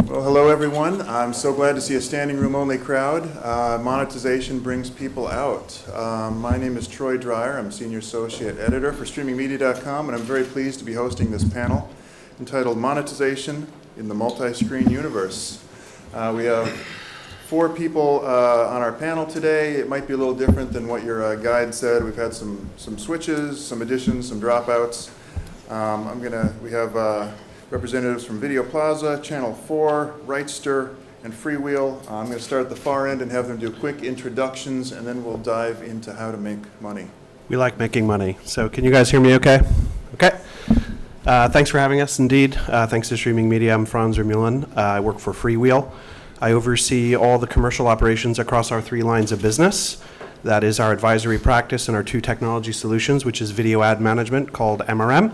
Well, hello everyone. I'm so glad to see a standing room only crowd. Monetization brings people out. My name is Troy Dreyer. I'm Senior Associate Editor for StreamingMedia.com, and I'm very pleased to be hosting this panel entitled Monetization in the Multiscreen Universe. We have 4 people on our panel today. It might be a little different than what your guide said. We've had some switches, some additions, some dropouts. We have representatives from Video Plaza, Channel 4, Rightster, and Freewheel. I'm going to start at the far end and have them do quick introductions, and then we'll dive into how to make money. We like making money. So can you guys hear me okay? Okay. Thanks for having us, indeed. Thanks to Streaming Media. I'm Franz Vermeulen. I work for Freewheel. I oversee all the commercial operations across our 3 lines of business. That is our advisory practice and our 2 technology solutions, which is video ad management called MRM,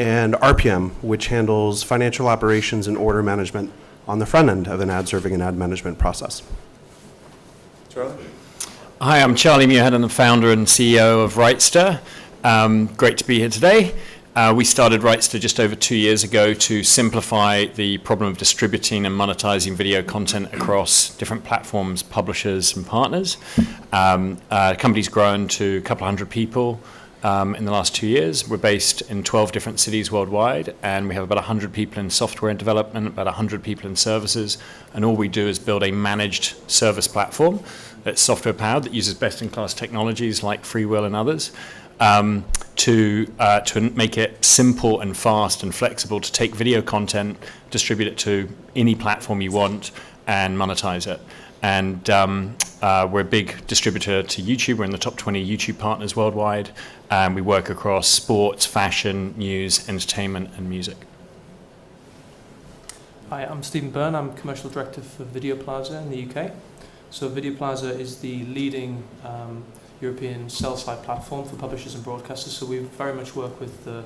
and RPM, which handles financial operations and order management on the front end of an ad serving and ad management process. Charlie? Hi, I'm Charlie Muirhead. I'm the founder and CEO of Rightster. Great to be here today. We started Rightster just over 2 years ago to simplify the problem of distributing and monetizing video content across different platforms, publishers, and partners. The company's grown to a couple hundred people in the last 2 years. We're based in 12 different cities worldwide, and we have about 100 people in software development, about 100 people in services, and all we do is build a managed service platform that's software powered, that uses best-in-class technologies like Freewheel and others, to make it simple and fast and flexible to take video content, distribute it to any platform you want, and monetize it. And we're a big distributor to YouTube. We're in the top 20 YouTube partners worldwide. And we work across sports, fashion, news, entertainment, and music. Hi, I'm Stephen Byrne. I'm Commercial Director for Video Plaza in the UK. So Video Plaza is the leading European sell-side platform for publishers and broadcasters. So we very much work with the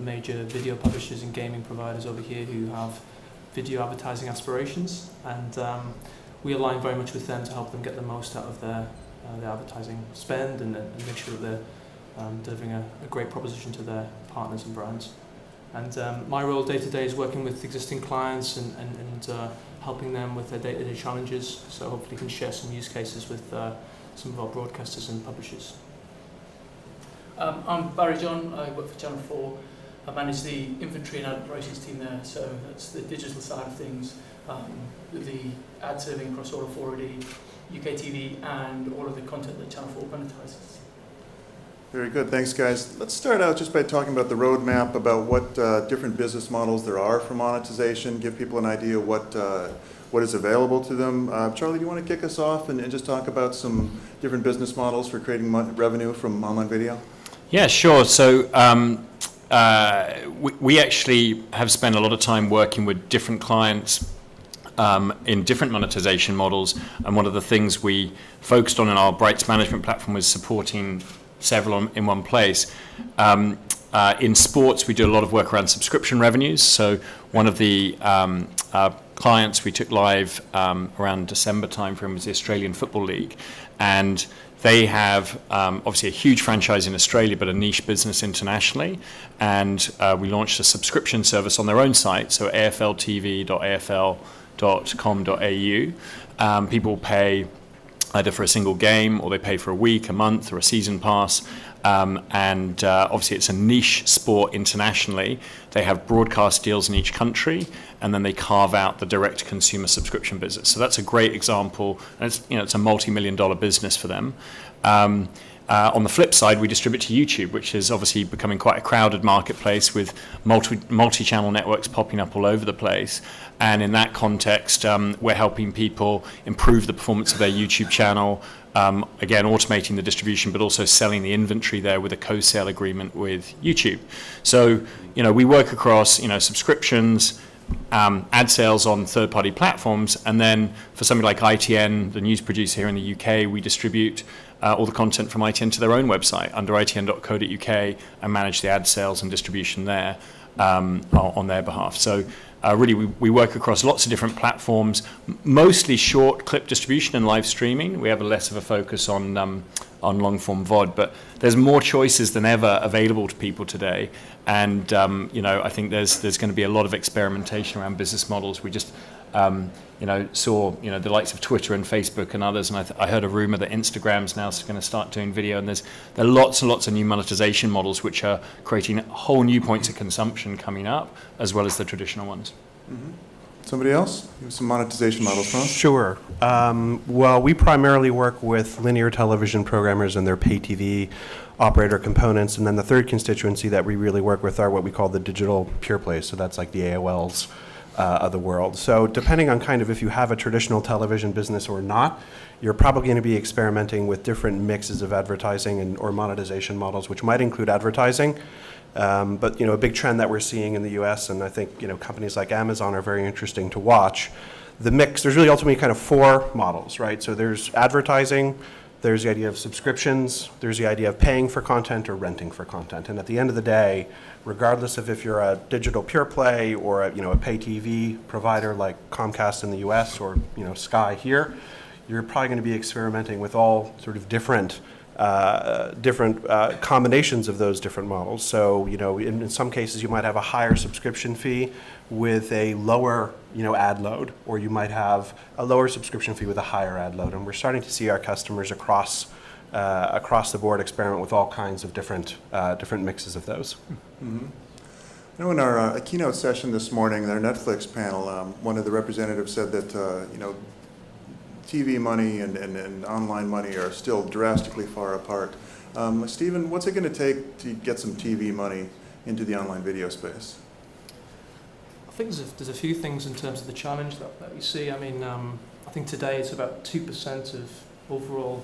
major video publishers and gaming providers over here who have video advertising aspirations. And we align very much with them to help them get the most out of their advertising spend and make sure that they're delivering a great proposition to their partners and brands. And my role day to day is working with existing clients and helping them with their day-to-day challenges. So hopefully can share some use cases with some of our broadcasters and publishers. I'm Barry John. I work for Channel 4. I manage the inventory and ad operations team there, so that's the digital side of things, the ad serving across all of 4AD, UK TV, and all of the content that Channel 4 monetizes. Very good. Thanks, guys. Let's start out just by talking about the roadmap, about what different business models there are for monetization, give people an idea what is available to them. Charlie, do you want to kick us off and just talk about some different business models for creating revenue from online video? Yeah, sure. So we actually have spent a lot of time working with different clients in different monetization models, and one of the things we focused on in our Brights management platform was supporting several in one place. In sports, we do a lot of work around subscription revenues. So one of the clients we took live around December timeframe was the Australian Football League, and they have obviously a huge franchise in Australia, but a niche business internationally. And we launched a subscription service on their own site, so afltv.afl.com.au. People pay either for a single game, or they pay for a week, a month, or a season pass. Obviously it's a niche sport internationally. They have broadcast deals in each country, and then they carve out the direct consumer subscription business. So that's a great example, and it's a multi-million-dollar business for them. On the flip side, we distribute to YouTube, which is obviously becoming quite a crowded marketplace with multi-channel networks popping up all over the place. And in that context, we're helping people improve the performance of their YouTube channel, again, automating the distribution, but also selling the inventory there with a co-sale agreement with YouTube. So, we work across, subscriptions, ad sales on third-party platforms, and then for something like ITN, the news producer here in the UK, we distribute all the content from ITN to their own website under itn.co.uk and manage the ad sales and distribution there on their behalf. So really, we work across lots of different platforms, mostly short clip distribution and live streaming. We have less of a focus on long-form VOD, but there's more choices than ever available to people today. And I think there's going to be a lot of experimentation around business models. We just saw the likes of Twitter and Facebook and others, and I heard a rumor that Instagram's now going to start doing video, and there are lots and lots of new monetization models which are creating whole new points of consumption coming up, as well as the traditional ones. Mm-hmm. Somebody else? Give us some monetization models, Franz. Sure. Well, we primarily work with linear television programmers and their pay TV operator components, and then the third constituency that we really work with are what we call the digital pure plays. So that's like the AOLs of the world. So depending on kind of if you have a traditional television business or not, you're probably going to be experimenting with different mixes of advertising and or monetization models, which might include advertising. But a big trend that we're seeing in the U.S., and I think companies like Amazon are very interesting to watch. The mix, there's really ultimately kind of four models, right? So there's advertising, there's the idea of subscriptions, there's the idea of paying for content or renting for content. And at the end of the day, regardless of if you're a digital pure play or a pay TV provider like Comcast in the U.S. or Sky here, you're probably going to be experimenting with all sort of different combinations of those different models. So, in some cases you might have a higher subscription fee with a lower, ad load, or you might have a lower subscription fee with a higher ad load. And we're starting to see our customers across the board experiment with all kinds of different mixes of those. Mm-hmm. In our keynote session this morning, in our Netflix panel, one of the representatives said that, TV money and online money are still drastically far apart. Stephen, what's it going to take to get some TV money into the online video space? I think there's a few things in terms of the challenge that we see. I mean, I think today it's about 2% of overall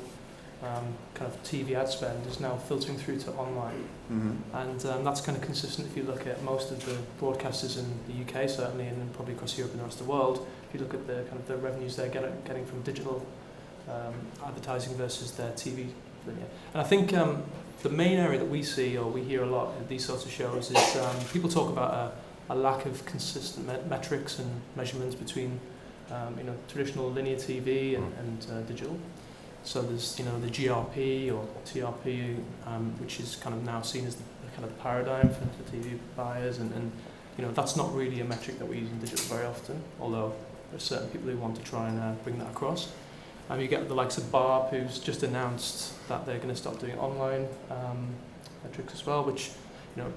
kind of TV ad spend is now filtering through to online. Mm-hmm. And that's kind of consistent if you look at most of the broadcasters in the UK, certainly, and then probably across Europe and the rest of the world. If you look at the kind of the revenues they're getting from digital advertising versus their TV linear. And I think the main area that we see or we hear a lot in these sorts of shows is people talk about a lack of consistent metrics and measurements between traditional linear TV and digital. So there's the GRP or TRP, which is kind of now seen as the kind of paradigm for TV buyers, and that's not really a metric that we use in digital very often, although there's certain people who want to try and bring that across. You get the likes of Barb, who's just announced that they're going to stop doing online metrics as well, which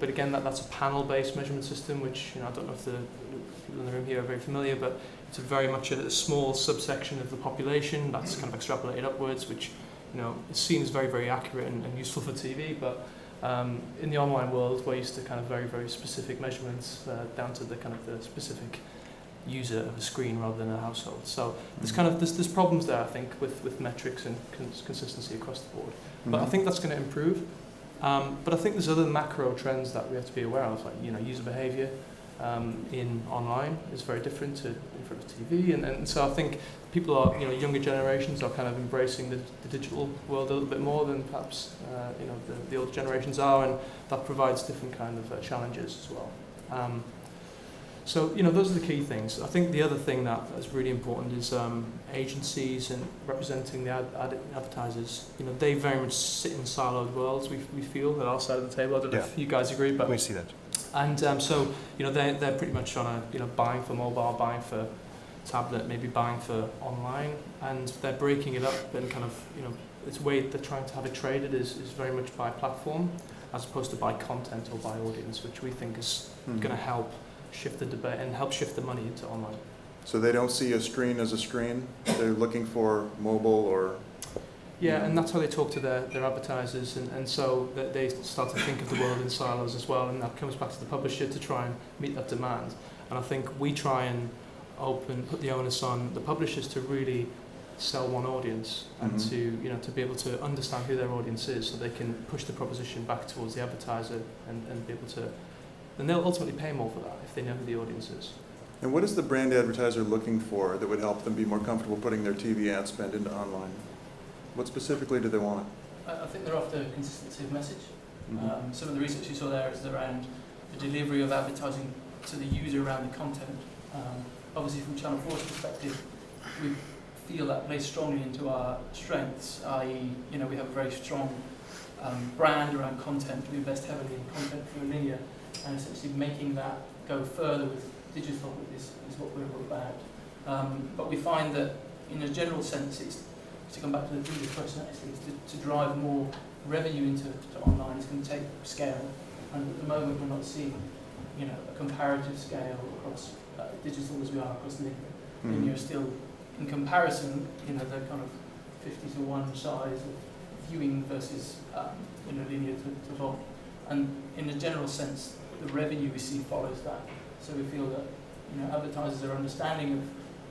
but again that's a panel-based measurement system, which I don't know if the people in the room here are very familiar, but it's very much a small subsection of the population that's kind of extrapolated upwards, which is seen as very, very accurate and useful for TV. But in the online world, we're used to kind of very, very specific measurements down to the kind of the specific user of a screen rather than a household. So there's kind of there's problems there, I think, with metrics and consistency across the board. But I think that's going to improve. But I think there's other macro trends that we have to be aware of, like user behaviour. In online is very different to in front of TV, and so I think people are younger generations are kind of embracing the digital world a little bit more than perhaps the older generations are, and that provides different kind of challenges as well. So those are the key things. I think the other thing that is really important is agencies and representing the advertisers. They very much sit in siloed worlds. We feel at our side of the table. I don't know if you guys agree, but we see that. And so they're pretty much on a buying for mobile, buying for tablet, maybe buying for online, and they're breaking it up and kind of it's way they're trying to have it traded is very much by platform as opposed to by content or by audience, which we think is going to help shift the debate and help shift the money into online. So they don't see a screen as a screen. They're looking for mobile or. Yeah, and that's how they talk to their advertisers, and so that they start to think of the world in silos as well, and that comes back to the publisher to try and meet that demand. And I think we try and put the onus on the publishers to really sell one audience and to be able to understand who their audience is, so they can push the proposition back towards the advertiser and be able to, and they'll ultimately pay more for that if they know who the audience is. And what is the brand advertiser looking for that would help them be more comfortable putting their TV ad spend into online? What specifically do they want? I think they're after consistency of message. Some of the research you saw there is around the delivery of advertising to the user around the content. Obviously, from Channel 4's perspective, we feel that plays strongly into our strengths, i.e., we have a very strong brand around content. We invest heavily in content through linear, and essentially making that go further with digital is what we're all about. But we find that in a general sense, it's to come back to the previous question actually, is to drive more revenue into online. It's going to take scale, and at the moment we're not seeing, a comparative scale across digital as we are across linear. Linear still, in comparison, they're kind of 50 to 1 size of viewing versus linear to volt. And in a general sense, the revenue we see follows that. So we feel that advertisers' are understanding of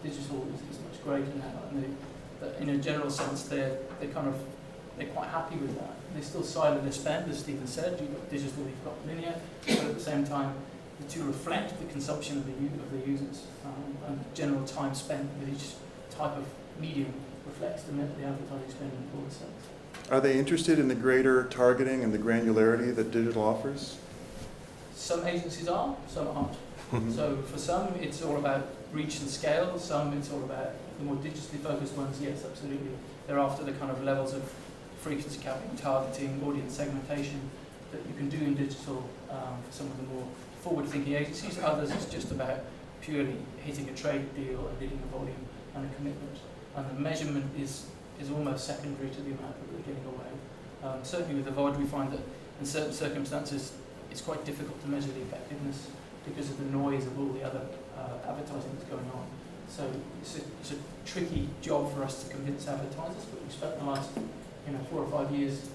digital is much greater now, and that in a general sense they're quite happy with that. They still silo their spend, as Stephen said. You've got digital, you've got linear, but at the same time, to reflect the consumption of the users and general time spent with each type of medium reflects the advertising spend in all the sense. Are they interested in the greater targeting and the granularity that digital offers? Some agencies are, some aren't. So for some, it's all about reach and scale. Some, it's all about the more digitally focused ones. Yes, absolutely. They're after the kind of levels of frequency capping, targeting, audience segmentation that you can do in digital for some of the more forward-thinking agencies. Others, it's just about purely hitting a trade deal and hitting a volume and a commitment. And the measurement is almost secondary to the amount that we're getting away. Certainly with the VOD, we find that in certain circumstances, it's quite difficult to measure the effectiveness because of the noise of all the other advertising that's going on. So it's a tricky job for us to convince advertisers, but we've spent the last 4 or 5 years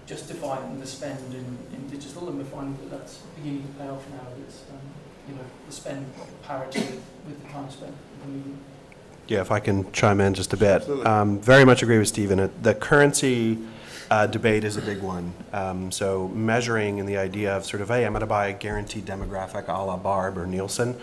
justifying the spend in digital, and we're finding that that's beginning to pay off now. It's the spend parity with the time spent in the medium. Yeah, if I can chime in just a bit. Absolutely. Very much agree with Stephen. The currency debate is a big one. So measuring and the idea of sort of, hey, I'm going to buy a guaranteed demographic a la Barb or Nielsen,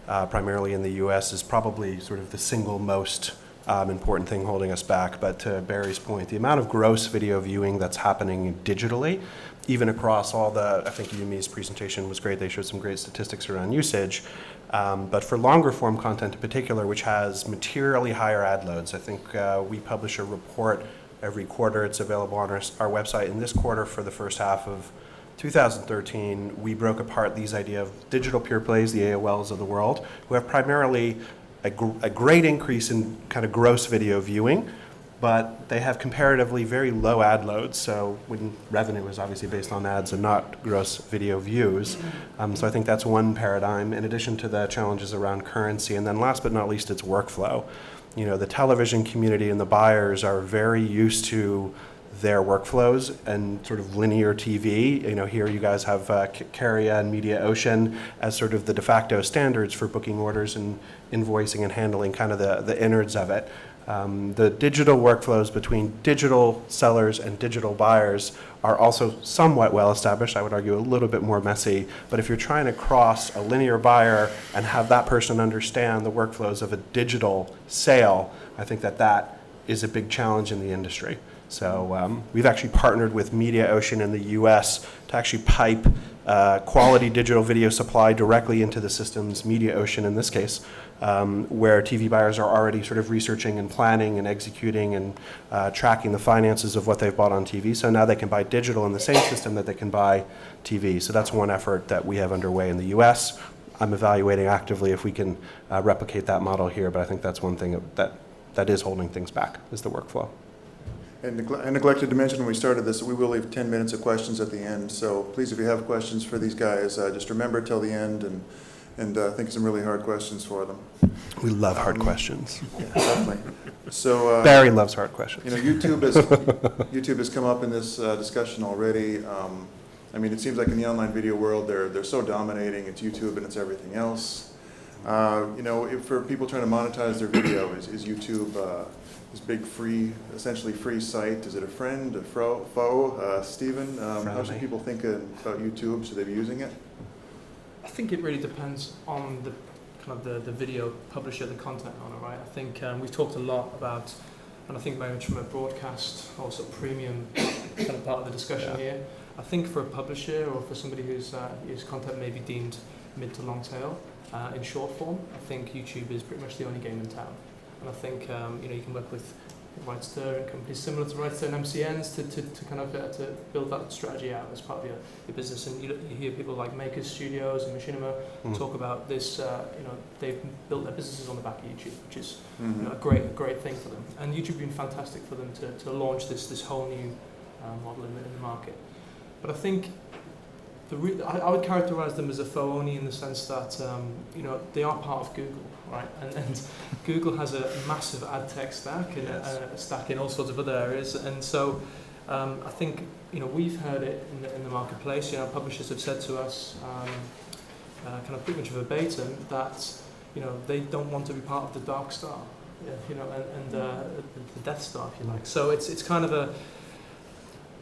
primarily in the U.S., is probably sort of the single most important thing holding us back. But to Barry's point, the amount of gross video viewing that's happening digitally, even across all I think Yumi's presentation was great. They showed some great statistics around usage. But for longer form content in particular, which has materially higher ad loads, I think we publish a report every quarter. It's available on our website. In this quarter, for the first half of 2013, we broke apart these idea of digital pure plays, the AOLs of the world, who have primarily a great increase in kind of gross video viewing, but they have comparatively very low ad loads. So when revenue is obviously based on ads and not gross video views. So I think that's one paradigm, in addition to the challenges around currency. And then last but not least, it's workflow. The television community and the buyers are very used to their workflows and sort of linear TV. Here you guys have Caria and MediaOcean as sort of the de facto standards for booking orders and invoicing and handling kind of the innards of it. The digital workflows between digital sellers and digital buyers are also somewhat well established. I would argue a little bit more messy. But if you're trying to cross a linear buyer and have that person understand the workflows of a digital sale, I think that is a big challenge in the industry. So we've actually partnered with MediaOcean in the US to actually pipe quality digital video supply directly into the systems, MediaOcean in this case, where TV buyers are already sort of researching and planning and executing and tracking the finances of what they've bought on TV. So now they can buy digital in the same system that they can buy TV. So that's one effort that we have underway in the US. I'm evaluating actively if we can replicate that model here, but I think that's one thing that is holding things back, is the workflow. And I neglected to mention when we started this that we will leave 10 minutes of questions at the end. So please, if you have questions for these guys, just remember till the end and think of some really hard questions for them. We love hard questions. Yeah, definitely. So Barry loves hard questions. YouTube has come up in this discussion already. It seems like in the online video world, they're so dominating. It's YouTube and it's everything else. For people trying to monetize their video, is YouTube this big essentially free site? Is it a friend, a foe? Stephen, how should people think about YouTube? Should they be using it? I think it really depends on the kind of the video publisher, the content owner, right? I think we've talked a lot about, and I think very much from a broadcast, also premium kind of part of the discussion here. I think for a publisher or for somebody whose content may be deemed mid to long tail, in short form, I think YouTube is pretty much the only game in town. And I think you can work with Right Stir and companies similar to Right Stir and MCNs to kind of to build that strategy out as part of your business. And you hear people like Makers Studios and Machinima talk about this. They've built their businesses on the back of YouTube, which is a great thing for them. And YouTube has been fantastic for them to launch this whole new model in the market. But I think I would characterize them as a foe only in the sense that they are part of Google, right? And Google has a massive ad tech stack and a stack in all sorts of other areas. And so I think we've heard it in the marketplace. Publishers have said to us, kind of pretty much verbatim, that they don't want to be part of the Dark Star, and the Death Star, if you like. So it's kind of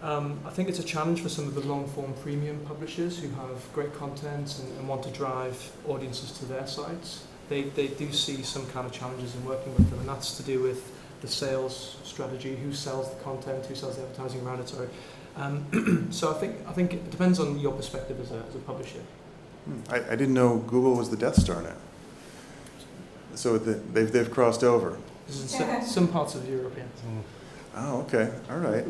I think it's a challenge for some of the long-form premium publishers who have great content and want to drive audiences to their sites. They do see some kind of challenges in working with them, and that's to do with the sales strategy, who sells the content, who sells the advertising around it. So I think it depends on your perspective as a publisher. I didn't know Google was the Death Star now. So they've crossed over. Some parts of Europe, yeah. Oh, okay. All right.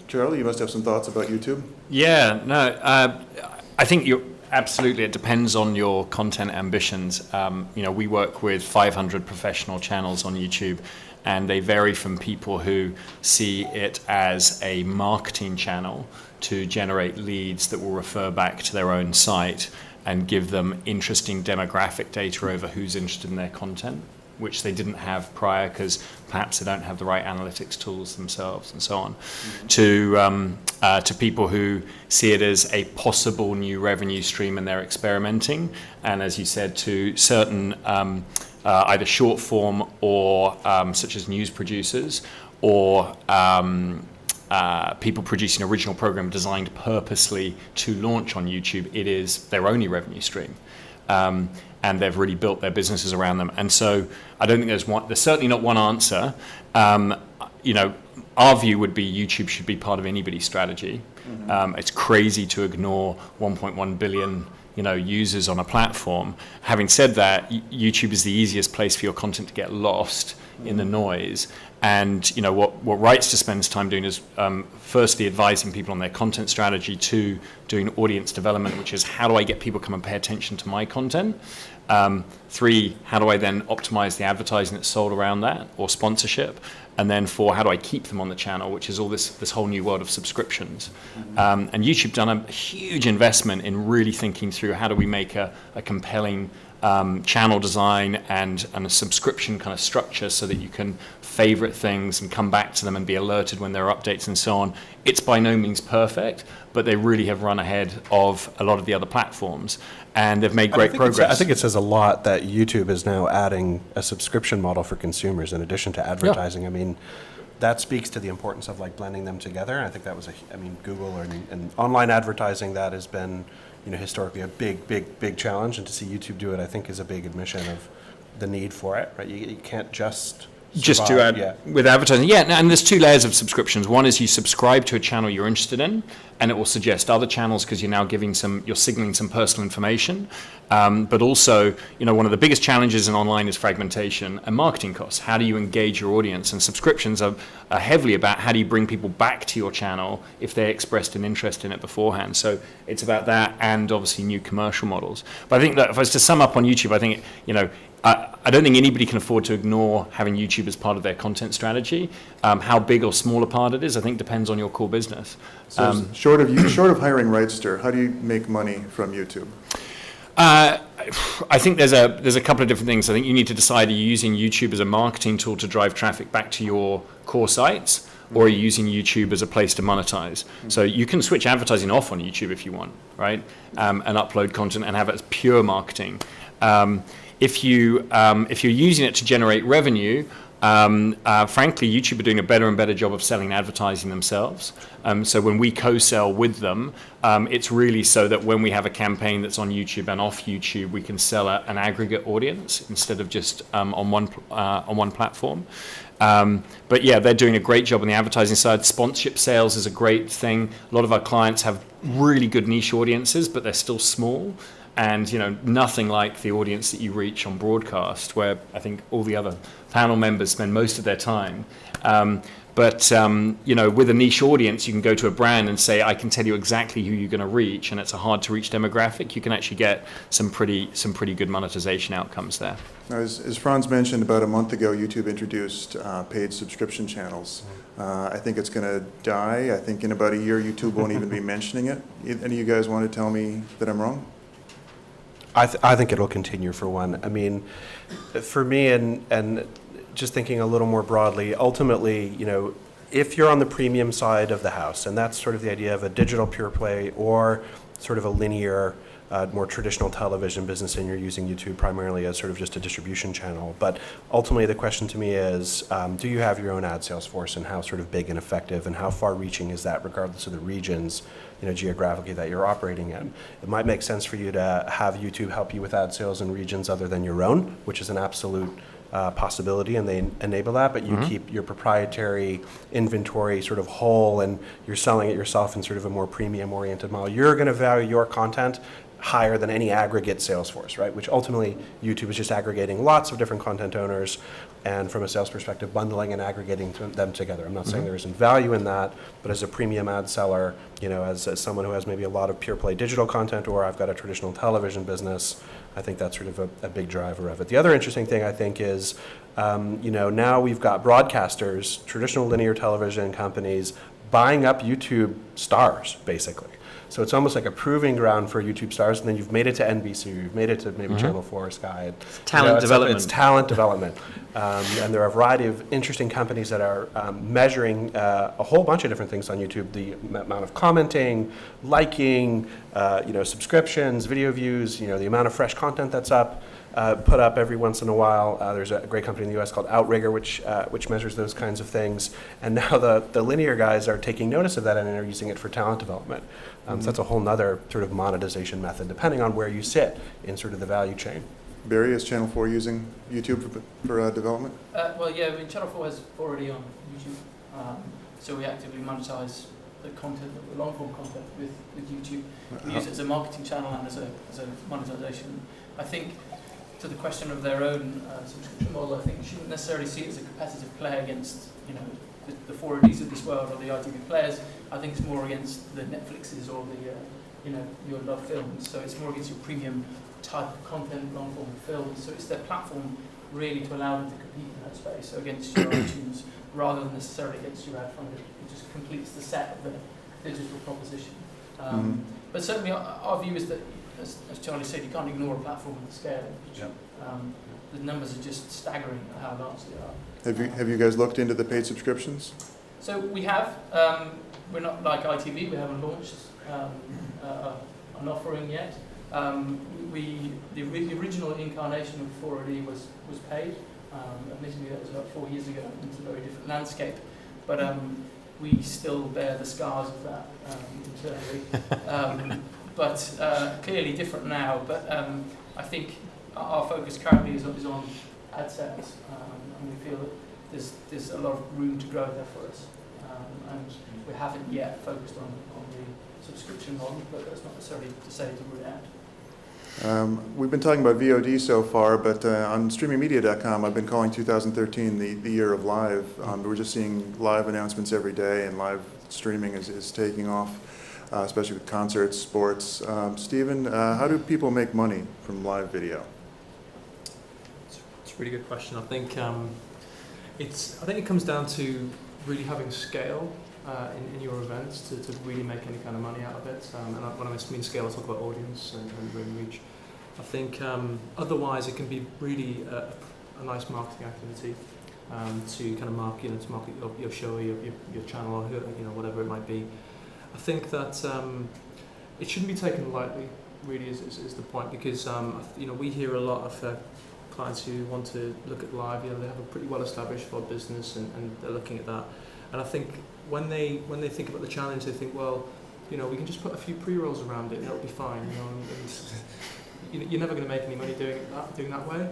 Charlie, you must have some thoughts about YouTube. Yeah, no, I think absolutely, it depends on your content ambitions. We work with 500 professional channels on YouTube, and they vary from people who see it as a marketing channel to generate leads that will refer back to their own site and give them interesting demographic data over who's interested in their content, which they didn't have prior because perhaps they don't have the right analytics tools themselves and so on, to people who see it as a possible new revenue stream and they're experimenting, and as you said, to certain either short form or such as news producers or people producing original program designed purposely to launch on YouTube. It is their only revenue stream. And they've really built their businesses around them. And so I don't think there's certainly not one answer. Our view would be YouTube should be part of anybody's strategy. It's crazy to ignore 1.1 billion users on a platform. Having said that, YouTube is the easiest place for your content to get lost in the noise. And what Writes to spends time doing is firstly advising people on their content strategy, to doing audience development, which is how do I get people to come and pay attention to my content? 3, how do I then optimize the advertising that's sold around that or sponsorship? And then 4, how do I keep them on the channel, which is all this whole new world of subscriptions. And YouTube done a huge investment in really thinking through how do we make a compelling channel design and a subscription kind of structure so that you can favorite things and come back to them and be alerted when there are updates and so on. It's by no means perfect, but they really have run ahead of a lot of the other platforms, and they've made great progress. I think it says a lot that YouTube is now adding a subscription model for consumers in addition to advertising. Yeah. I mean, that speaks to the importance of blending them together. And I think that was Google and online advertising, that has been historically a big challenge, and to see YouTube do it, I think, is a big admission of the need for it. Right? You can't just do ad with advertising. Yeah, and there's 2 layers of subscriptions. One is you subscribe to a channel you're interested in, and it will suggest other channels because you're now you're signaling some personal information. But also, one of the biggest challenges in online is fragmentation and marketing costs. How do you engage your audience? And subscriptions are heavily about how do you bring people back to your channel if they expressed an interest in it beforehand. So it's about that, and obviously new commercial models. But I think that if I was to sum up on YouTube, I think, I don't think anybody can afford to ignore having YouTube as part of their content strategy. How big or small a part it is, I think, depends on your core business. So short of hiring Writester, how do you make money from YouTube? I think there's a couple of different things. I think you need to decide, are you using YouTube as a marketing tool to drive traffic back to your core sites, or are you using YouTube as a place to monetize? So you can switch advertising off on YouTube if you want, right? And upload content and have it as pure marketing. If you're using it to generate revenue, frankly, YouTube are doing a better and better job of selling advertising themselves. So when we co-sell with them, it's really so that when we have a campaign that's on YouTube and off YouTube, we can sell an aggregate audience instead of just on one platform. But yeah, they're doing a great job on the advertising side. Sponsorship sales is a great thing. A lot of our clients have really good niche audiences, but they're still small. And nothing like the audience that you reach on broadcast, where I think all the other panel members spend most of their time. But with a niche audience, you can go to a brand and say, I can tell you exactly who you're going to reach, and it's a hard to reach demographic. You can actually get some pretty good monetization outcomes there. Now, as Franz mentioned, about a month ago, YouTube introduced paid subscription channels. I think it's going to die. I think in about a year, YouTube won't even be mentioning it. Any of you guys want to tell me that I'm wrong? I think it'll continue for one. I mean, for me, and just thinking a little more broadly, ultimately, if you're on the premium side of the house, and that's sort of the idea of a digital pure play or sort of a linear, more traditional television business, and you're using YouTube primarily as sort of just a distribution channel. But ultimately, the question to me is, do you have your own ad sales force, and how sort of big and effective, and how far-reaching is that, regardless of the regions, geographically that you're operating in? It might make sense for you to have YouTube help you with ad sales in regions other than your own, which is an absolute possibility, and they enable that, but you keep your proprietary inventory sort of whole, and you're selling it yourself in sort of a more premium-oriented model. You're going to value your content higher than any aggregate sales force, right? Which ultimately, YouTube is just aggregating lots of different content owners, and from a sales perspective, bundling and aggregating them together. I'm not saying there isn't value in that, but as a premium ad seller, as someone who has maybe a lot of pure play digital content, or I've got a traditional television business, I think that's sort of a big driver of it. The other interesting thing, I think, is, now we've got broadcasters, traditional linear television companies, buying up YouTube stars, basically. So it's almost like a proving ground for YouTube stars, and then you've made it to NBC, you've made it to maybe Channel 4 or Sky. Talent development. It's talent development. And there are a variety of interesting companies that are measuring a whole bunch of different things on YouTube: the amount of commenting, liking, subscriptions, video views, the amount of fresh content that's put up every once in a while. There's a great company in the U.S. called Outrigger, which measures those kinds of things. And now the linear guys are taking notice of that and are using it for talent development. So that's a whole nother sort of monetization method, depending on where you sit in sort of the value chain. Barry, is Channel 4 using YouTube for development? Channel 4 is already on YouTube, so we actively monetize the content, the long-form content with YouTube. We use it as a marketing channel and as a monetization. I think, to the question of their own subscription model, I think you shouldn't necessarily see it as a competitive play against, the 4Ds of this world or the ITV players. I think it's more against the Netflixes or the, your love films. So it's more against your premium type of content, long-form films. So it's their platform really to allow them to compete in that space, so against your iTunes, rather than necessarily against your ad-funded. It just completes the set of the digital proposition. But certainly our view is that, as Charlie said, you can't ignore a platform of the scale. The numbers are just staggering at how large they are. Have you guys looked into the paid subscriptions? So we have. We're not like ITV. We haven't launched an offering yet. The original incarnation of 4D was paid. Admittedly, that was about 4 years ago. It's a very different landscape, but we still bear the scars of that internally. But clearly different now. But I think our focus currently is on ad sales, and we feel that there's a lot of room to grow there for us. And we haven't yet focused on the subscription model, but that's not necessarily to say to rule it out. We've been talking about VOD so far, but on streamingmedia.com, I've been calling 2013 the year of live. We're just seeing live announcements every day, and live streaming is taking off, especially with concerts, sports. Stephen, how do people make money from live video? It's a really good question. I think it comes down to really having scale in your events to really make any kind of money out of it. And when I mean scale, I talk about audience and reach. I think otherwise it can be really a nice marketing activity to kind of market your show or your channel or whatever it might be. I think that it shouldn't be taken lightly. Really is the point, because we hear a lot of clients who want to look at live. They have a pretty well established business and they're looking at that. And I think when they think about the challenge, they think, well, we can just put a few pre-rolls around it and it'll be fine. And you're never going to make any money doing that way.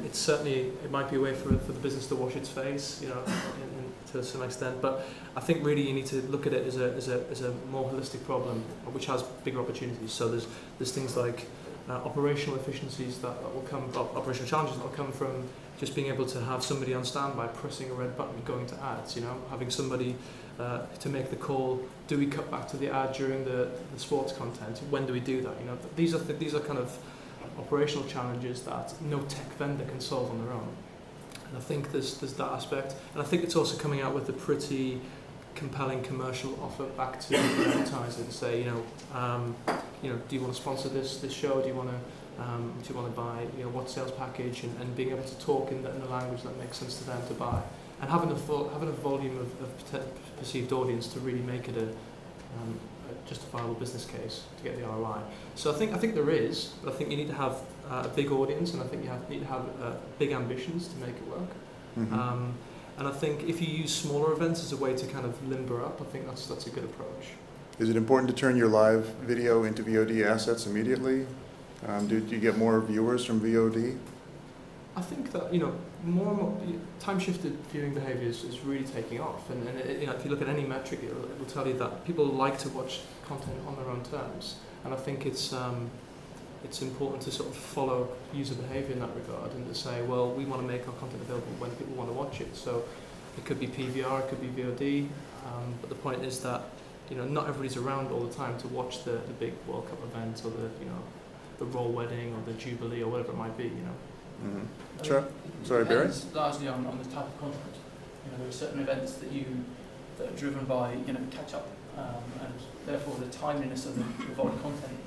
It might be a way for the business to wash its face, to some extent. But I think really you need to look at it as a more holistic problem, which has bigger opportunities. So there's things like operational efficiencies that will come, operational challenges that will come from just being able to have somebody on standby pressing a red button going to ads, having somebody to make the call, do we cut back to the ad during the sports content, when do we do that, these are kind of operational challenges that no tech vendor can solve on their own. And I think there's that aspect, and I think it's also coming out with a pretty compelling commercial offer back to the advertiser to say, do you want to sponsor this show? Do you want to buy, what sales package? And being able to talk in the language that makes sense to them to buy, and having a volume of perceived audience to really make it a justifiable business case to get the ROI. So I think there is, but I think you need to have a big audience, and I think you need to have big ambitions to make it work. Mm-hmm. And I think if you use smaller events as a way to kind of limber up, I think that's a good approach. Is it important to turn your live video into VOD assets immediately? Do you get more viewers from VOD? I think that more and more time-shifted viewing behaviour is really taking off, and if you look at any metric, it will tell you that people like to watch content on their own terms, and I think it's important to sort of follow user behaviour in that regard, and to say, well, we want to make our content available when people want to watch it. So it could be PVR, it could be VOD, but the point is that not everybody's around all the time to watch the big World Cup event, or the Royal Wedding, or the Jubilee, or whatever it might be. Mm-hmm. Sure. Sorry, Barry? It's largely on the type of content. There are certain events that are driven by catch up, and therefore the timeliness of the VOD content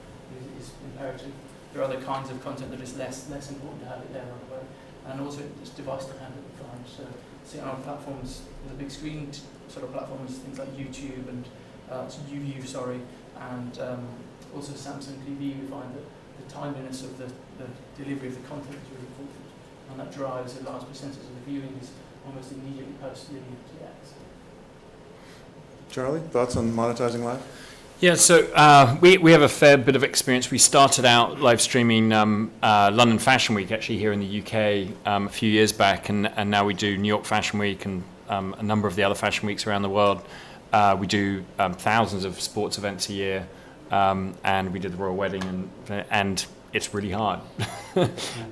is imperative. There are other kinds of content that is less important to have it there right away, and also it's device dependent at times. So seeing on platforms, the big screen sort of platforms, things like YouTube and UView, and also Samsung TV, we find that the timeliness of the delivery of the content is really important, and that drives a large percentage of the viewing is almost immediately post-linear to the ads. Charlie, thoughts on monetizing live? Yeah, so we have a fair bit of experience. We started out live streaming London Fashion Week, actually, here in the UK a few years back, and now we do New York Fashion Week and a number of the other fashion weeks around the world. We do thousands of sports events a year, and we did the Royal Wedding, and it's really hard.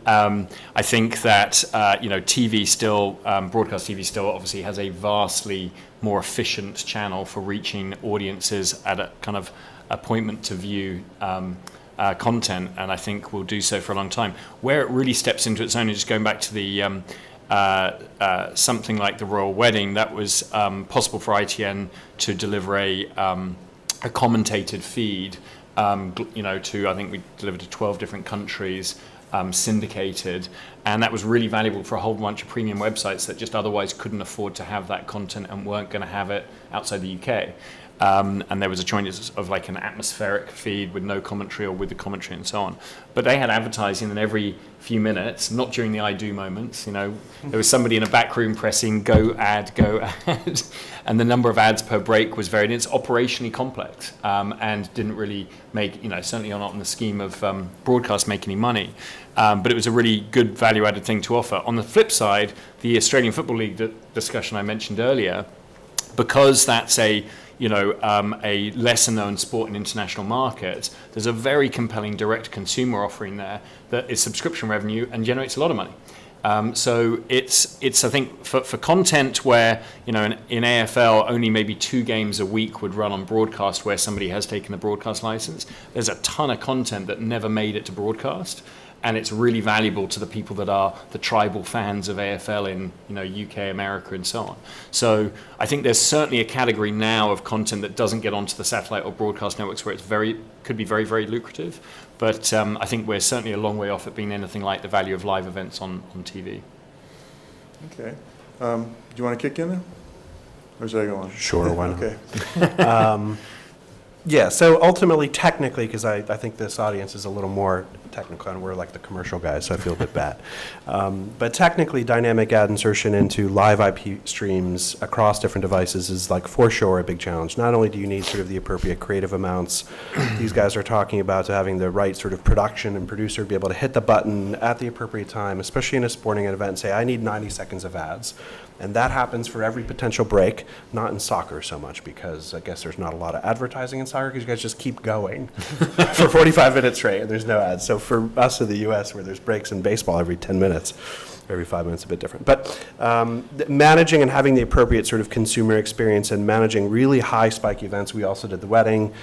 I think that TV still, broadcast TV still obviously has a vastly more efficient channel for reaching audiences at a kind of appointment to view content, and I think will do so for a long time. Where it really steps into its own is just going back to the something like the Royal Wedding. That was possible for ITN to deliver a commentated feed. To I think we delivered to 12 different countries, syndicated, and that was really valuable for a whole bunch of premium websites that just otherwise couldn't afford to have that content and weren't going to have it outside the UK. And there was a choice of like an atmospheric feed with no commentary or with the commentary and so on. But they had advertising in every few minutes, not during the I do moments. There was somebody in a back room pressing go ad, and the number of ads per break was varied. It's operationally complex and didn't really make, certainly not in the scheme of broadcast make any money. But it was a really good value-added thing to offer. On the flip side, the Australian Football League discussion I mentioned earlier, because that's a lesser-known sport in international markets, there's a very compelling direct-consumer offering there that is subscription revenue and generates a lot of money. So it's I think for content where in AFL only maybe 2 games a week would run on broadcast where somebody has taken the broadcast license, there's a ton of content that never made it to broadcast. And it's really valuable to the people that are the tribal fans of AFL in UK, America, and so on. So I think there's certainly a category now of content that doesn't get onto the satellite or broadcast networks where could be very, very lucrative. But I think we're certainly a long way off it being anything like the value of live events on TV. Okay. Do you want to kick in there? Or should I go on? Sure, why not? Okay. Yeah, so ultimately, technically, because I think this audience is a little more technical, and we're like the commercial guys, so I feel a bit bad. But technically, dynamic ad insertion into live IP streams across different devices is like for sure a big challenge. Not only do you need sort of the appropriate creative amounts, these guys are talking about having the right sort of production and producer be able to hit the button at the appropriate time, especially in a sporting event, and say, I need 90 seconds of ads. And that happens for every potential break, not in soccer so much, because I guess there's not a lot of advertising in soccer because you guys just keep going for 45 minutes straight and there's no ads. So for us in the U.S., where there's breaks in baseball every 10 minutes, every 5 minutes, a bit different. But managing and having the appropriate sort of consumer experience and managing really high spike events. We also did the wedding.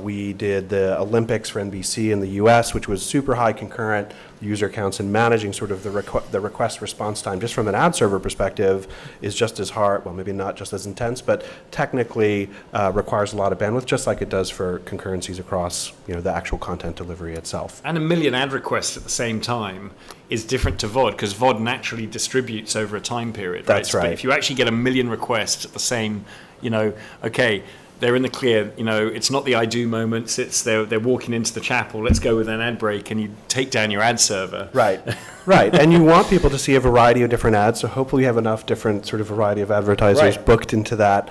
We did the Olympics for NBC in the U.S., which was super high concurrent user counts, and managing sort of the request response time just from an ad server perspective is just as hard, well, maybe not just as intense, but technically requires a lot of bandwidth, just like it does for concurrencies across, the actual content delivery itself. And a million ad requests at the same time is different to VOD, because VOD naturally distributes over a time period. Right? That's right. But if you actually get a million requests at the same, okay, they're in the clear, it's not the I do moments, it's they're walking into the chapel, let's go with an ad break, and you take down your ad server. Right. And you want people to see a variety of different ads, so hopefully you have enough different sort of variety of advertisers booked into that,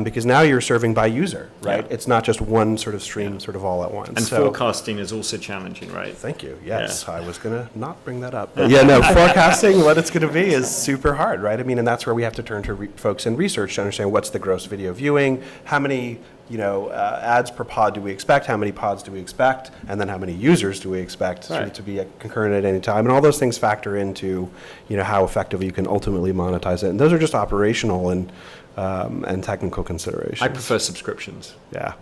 because now you're serving by user, right? Yeah. It's not just one sort of stream sort of all at once. And forecasting is also challenging, right? Thank you. Yes, I was going to not bring that up. But forecasting what it's going to be is super hard, right? I mean, and that's where we have to turn to folks in research to understand what's the gross video viewing, how many ads per pod do we expect, how many pods do we expect, and then how many users do we expect sort of to be concurrent at any time. And all those things factor into, how effectively you can ultimately monetize it. And those are just operational and technical considerations. I prefer subscriptions. Yeah.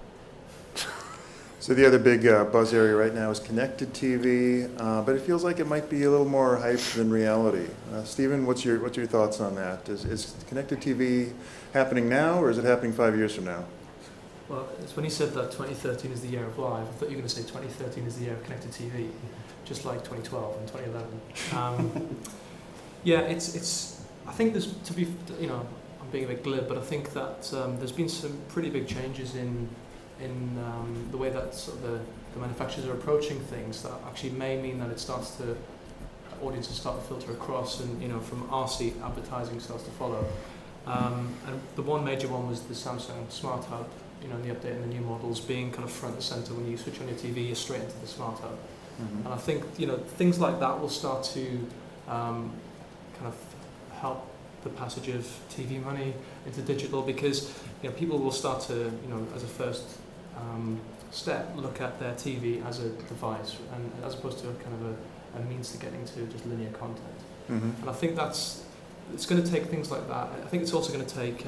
So the other big buzz area right now is connected TV, but it feels like it might be a little more hype than reality. Stephen, what's your thoughts on that? Is connected TV happening now, or is it happening 5 years from now? Well, it's when he said that 2013 is the year of live, I thought you were going to say 2013 is the year of connected TV, just like 2012 and 2011. It's. I think there's I'm being a bit glib, but I think that there's been some pretty big changes in the way that sort of the manufacturers are approaching things that actually may mean that it starts to audiences start to filter across, and from RC advertising starts to follow. And the one major one was the Samsung Smart Hub. The update in the new models being kind of front and center. When you switch on your TV, you're straight into the Smart Hub. Mm-hmm. And I think things like that will start to kind of help the passage of TV money into digital, because people will start to as a first step look at their TV as a device, and as opposed to a kind of a means to getting to just linear content. Mm-hmm. And I think it's going to take things like that. I think it's also going to take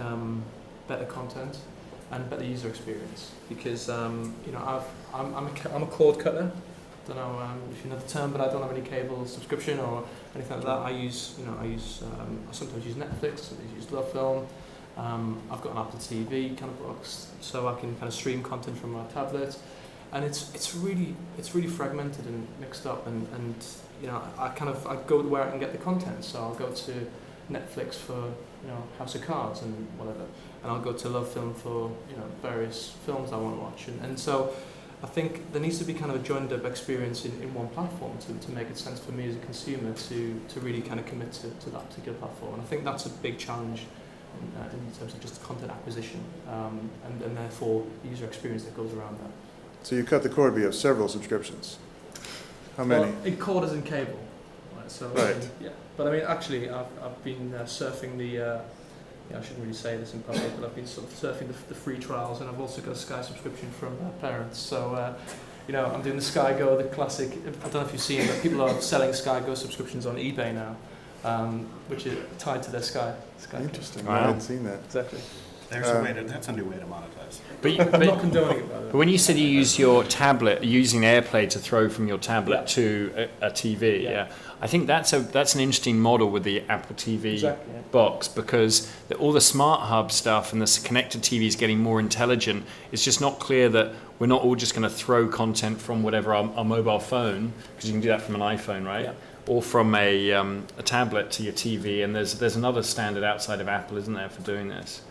better content and better user experience, because I'm a cord cutter. Don't know if you know the term, but I don't have any cable subscription or anything like that. I sometimes use Netflix, I use Love Film. I've got an Apple TV kind of box, so I can kind of stream content from my tablet, and it's really fragmented and mixed up, and I go where I can get the content. So I'll go to Netflix for House of Cards and whatever, and I'll go to Love Film for various films I want to watch, and so I think there needs to be kind of a joined up experience in one platform to make it sense for me as a consumer to really kind of commit to that particular platform. And I think that's a big challenge in terms of just content acquisition and therefore the user experience that goes around that. So you cut the cord, but you have several subscriptions. How many? Well, in cord as in cable. Right. So right. Yeah. But I mean, actually, I've been surfing the. I shouldn't really say this in public, but I've been sort of surfing the free trials, and I've also got a Sky subscription from parents. So, I'm doing the Sky Go, the classic. I don't know if you've seen it, but people are selling Sky Go subscriptions on eBay now, which is tied to their Sky. Interesting. Wow. I hadn't seen that. Exactly. That's a new way to monetize. But I'm not condoning it, by the way. But when you said you use your tablet, using AirPlay to throw from your tablet to a TV, I think that's an interesting model with the Apple TV box, because all the smart hub stuff and the connected TV is getting more intelligent. It's just not clear that we're not all just going to throw content from whatever our mobile phone, because you can do that from an iPhone, right? Yeah. Or from a tablet to your TV. And there's another standard outside of Apple, isn't there, for doing this?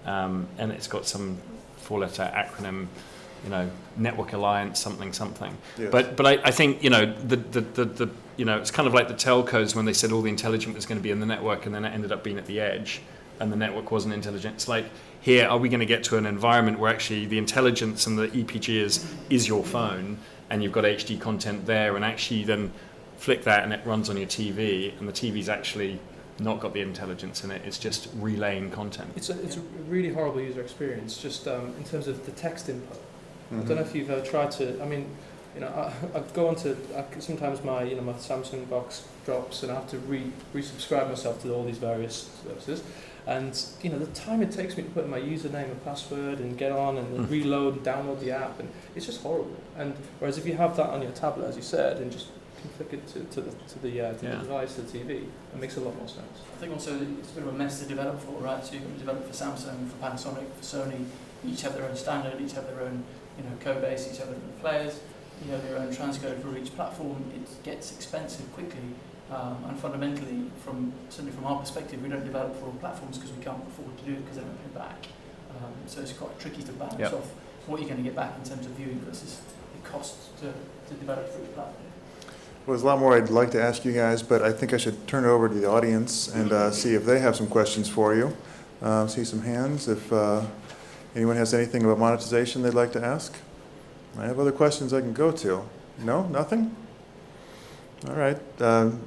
And it's got some four-letter acronym, Network Alliance, something. Yes. But I think the it's kind of like the telcos when they said all the intelligence was going to be in the network, and then it ended up being at the edge, and the network wasn't intelligent. It's like, here, are we going to get to an environment where actually the intelligence and the EPG is your phone, and you've got HD content there, and actually then flick that and it runs on your TV, and the TV's actually not got the intelligence in it, it's just relaying content. It's a really horrible user experience, just in terms of the text input. Mm-hmm. I don't know if you've ever tried to, I go onto sometimes my my Samsung box drops and I have to resubscribe myself to all these various services, and the time it takes me to put in my username and password and get on and then reload and download the app, and it's just horrible. And whereas if you have that on your tablet, as you said, and just click it to the device, to the TV, it makes a lot more sense. I think also it's a bit of a mess to develop for, right? So you've got to develop for Samsung, for Panasonic, for Sony. Each have their own standard, each have their own code base, each have their own players, their own transcode for each platform. It gets expensive quickly, and fundamentally, certainly from our perspective, we don't develop for all platforms because we can't afford to do it because they don't pay back. So it's quite tricky to balance off what you're going to get back in terms of viewing versus the cost to develop for each platform. Well, there's a lot more I'd like to ask you guys, but I think I should turn it over to the audience and see if they have some questions for you. See some hands. If anyone has anything about monetization they'd like to ask. I have other questions I can go to. No? Nothing? All right.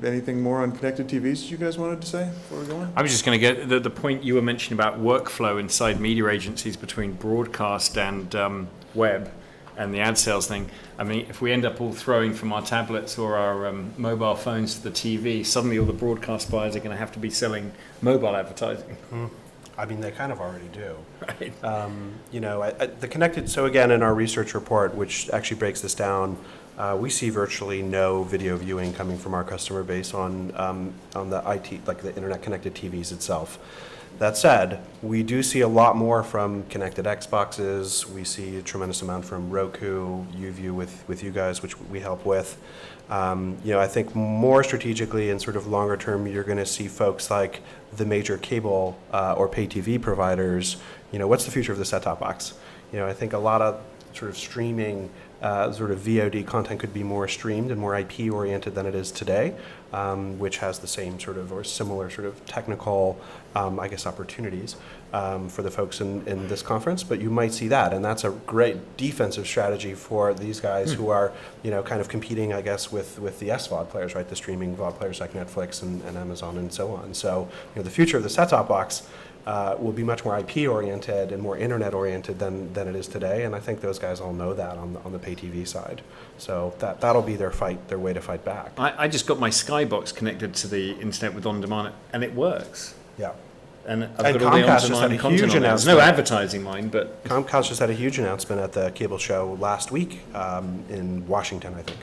Anything more on connected TVs you guys wanted to say before we go on? I was just going to get the point you were mentioning about workflow inside media agencies between broadcast and web and the ad sales thing. I mean, if we end up all throwing from our tablets or our mobile phones to the TV, suddenly all the broadcast buyers are going to have to be selling mobile advertising. I mean, they kind of already do. Right. The connected, so again, in our research report, which actually breaks this down, we see virtually no video viewing coming from our customer base on the IT, like the internet connected TVs itself. That said, we do see a lot more from connected Xboxes. We see a tremendous amount from Roku, UView with you guys, which we help with. I think more strategically and sort of longer term, you're going to see folks like the major cable or pay TV providers. What's the future of the set-top box? I think a lot of sort of streaming sort of VOD content could be more streamed and more IP oriented than it is today, which has the same sort of or similar sort of technical, opportunities for the folks in this conference. But you might see that, and that's a great defensive strategy for these guys who are, kind of competing, I guess, with the SVOD players, right? The streaming VOD players like Netflix and Amazon and so on. So, the future of the set-top box will be much more IP-oriented and more internet-oriented than it is today, and I think those guys all know that on the pay TV side. So that'll be their way to fight back. I just got my Skybox connected to the internet with on-demand, and it works. Yeah. And I've And got all the Comcast just had on-demand a content huge on there. There's no announcement. advertising, mind, but Comcast just had a huge announcement at the cable show last week in Washington, I think,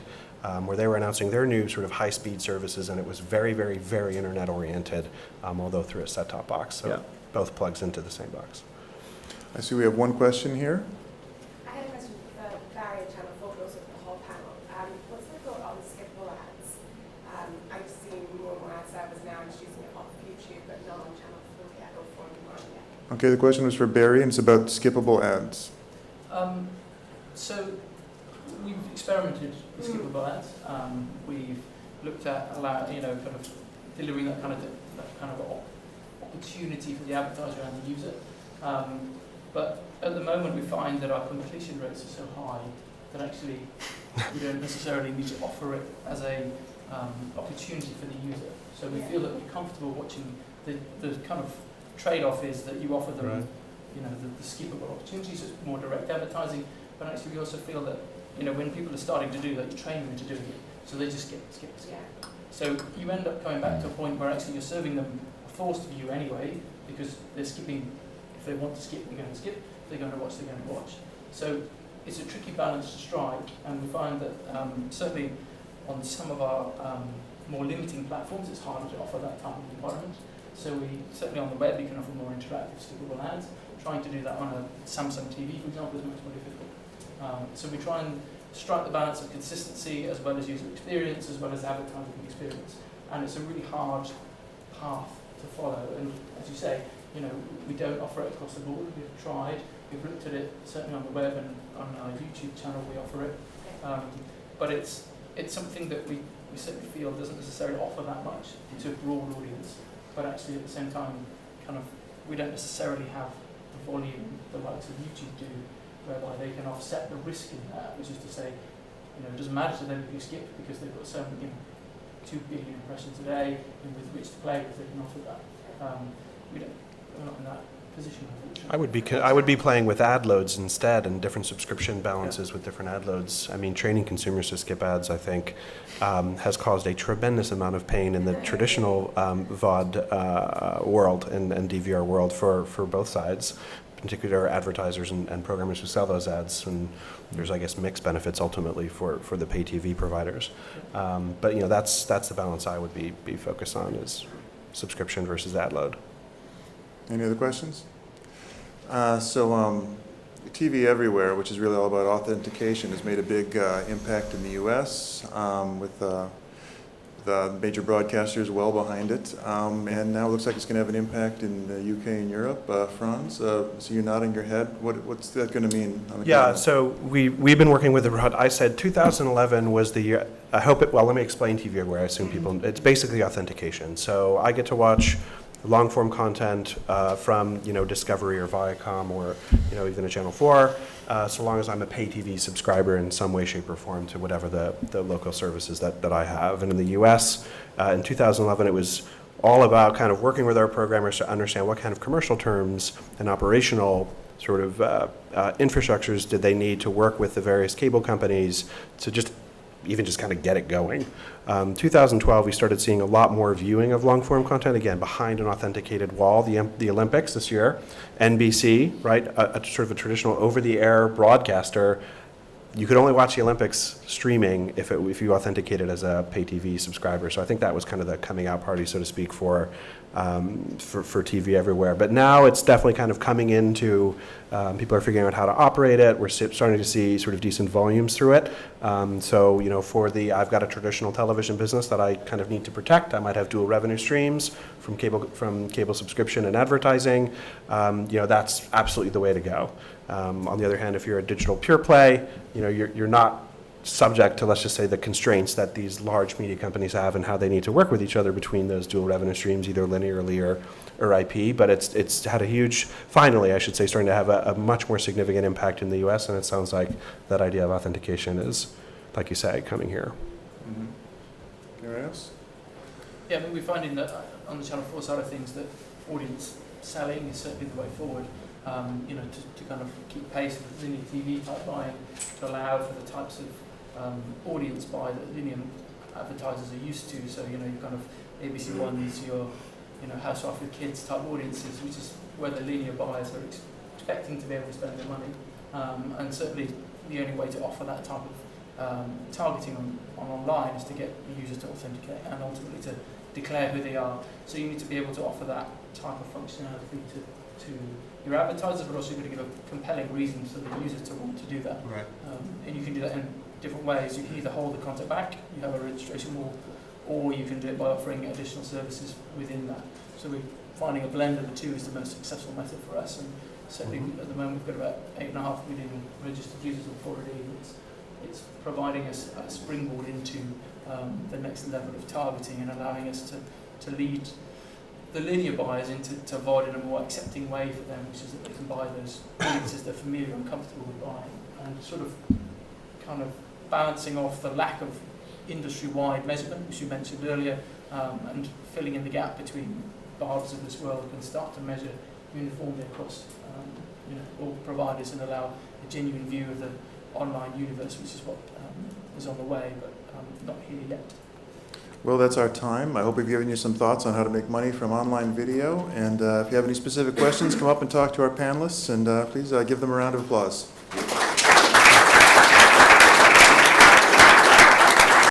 where they were announcing their new sort of high-speed services, and it was very, very, very internet-oriented, although through a set-top box. So both plugs into the same box. I see we have one question here. I had a question for Barry and Channel 4, but also for the whole panel. What's your thought on skippable ads? I've seen more and more ad servers now introducing it off YouTube, but not on Channel 4 yet or 4 yet. Okay, the question was for Barry, and it's about skippable ads. So we've experimented with skippable ads. We've looked at kind of delivering that kind of opportunity for the advertiser and the user. But at the moment we find that our completion rates are so high that actually we don't necessarily need to offer it as a opportunity for the user. So we feel that we're comfortable watching the kind of trade-off is that you offer them the skippable opportunities, it's more direct advertising, but actually we also feel that when people are starting to do that, you train them into doing it, so they just skip. So you end up coming back to a point where actually you're serving them a forced view anyway, because they're skipping. If they want to skip, they're going to skip. If they're going to watch, they're going to watch. So it's a tricky balance to strike, and we find that certainly on some of our more limiting platforms, it's harder to offer that type of environment. So we certainly on the web, you can offer more interactive skippable ads. Trying to do that on a Samsung TV, for example, is much more difficult. So we try and strike the balance of consistency as well as user experience, as well as advertising experience. And it's a really hard path to follow. And as you say, we don't offer it across the board. We've tried, we've looked at it, certainly on the web and on our YouTube channel we offer it. But it's something that we certainly feel doesn't necessarily offer that much to a broad audience. But actually at the same time, we don't necessarily have the volume the likes of YouTube do, whereby they can offset the risk in that, which is to say, it doesn't matter to them if you skip because they've got so many, 2 billion impressions a day, and with which to play with, they can offer that. We're not in that position. I would be playing with ad loads instead and different subscription balances with different ad loads. I mean, training consumers to skip ads, I think, has caused a tremendous amount of pain in the traditional VOD world and DVR world for both sides, particular advertisers and programmers who sell those ads. And there's, I guess, mixed benefits ultimately for the pay TV providers. But you know, that's the balance I would be focused on, is subscription versus ad load. Any other questions? TV Everywhere, which is really all about authentication, has made a big impact in the U.S. With the major broadcasters well behind it, and now it looks like it's going to have an impact in the UK and Europe. Franz, so you're nodding your head. What's that going to mean on the Yeah, continent? so we've been working with the broad. I said 2011 was the year. I hope it. Well, let me explain TV Everywhere. I assume people. It's basically authentication. So I get to watch long form content from Discovery or Viacom or even a Channel 4, so long as I'm a pay TV subscriber in some way, shape, or form to whatever the local services that I have. And in the U.S. In 2011, it was all about kind of working with our programmers to understand what kind of commercial terms and operational sort of infrastructures did they need to work with the various cable companies to just kind of get it going. 2012, we started seeing a lot more viewing of long-form content, again, behind an authenticated wall. The Olympics this year, NBC, right, a sort of a traditional over-the-air broadcaster, you could only watch the Olympics streaming if you authenticated as a pay TV subscriber. So I think that was kind of the coming out party, so to speak, for TV Everywhere. But now it's definitely kind of coming into, people are figuring out how to operate it. We're starting to see sort of decent volumes through it. I've got a traditional television business that I kind of need to protect. I might have dual revenue streams from cable subscription and advertising. That's absolutely the way to go. On the other hand, if you're a digital pure play, you're not subject to, let's just say, the constraints that these large media companies have and how they need to work with each other between those dual revenue streams, either linearly or IP. But it's had a huge, finally, I should say, starting to have a much more significant impact in the U.S. And it sounds like that idea of authentication is, like you say, coming here. Mm-hmm. Anyone else? Yeah, but we're finding that on the Channel 4 side of things that audience selling is certainly the way forward. To kind of keep pace with linear TV type buying, to allow for the types of audience buy that linear advertisers are used to. So, your kind of ABC Ones, your, House Wife with Kids type audiences, which is where the linear buyers are expecting to be able to spend their money. And certainly the only way to offer that type of targeting on online is to get the user to authenticate and ultimately to declare who they are. So you need to be able to offer that type of functionality to your advertisers, but also you've got to give a compelling reason for the user to want to do that. Right. And you can do that in different ways. You can either hold the content back, you have a registration wall, or you can do it by offering additional services within that. So we're finding a blend of the two is the most successful method for us. And certainly at the moment we've got about 8.5 million registered users on 4D. It's providing us a springboard into the next level of targeting and allowing us to lead the linear buyers into VOD in a more accepting way for them, which is that they can buy those audiences they're familiar and comfortable with buying, and sort of kind of balancing off the lack of industry-wide measurement, which you mentioned earlier, and filling in the gap between buyers of this world can start to measure uniformly across all providers and allow a genuine view of the online universe, which is what is on the way, but not here yet. Well, that's our time. I hope we've given you some thoughts on how to make money from online video. And if you have any specific questions, come up and talk to our panelists, and please give them a round of applause.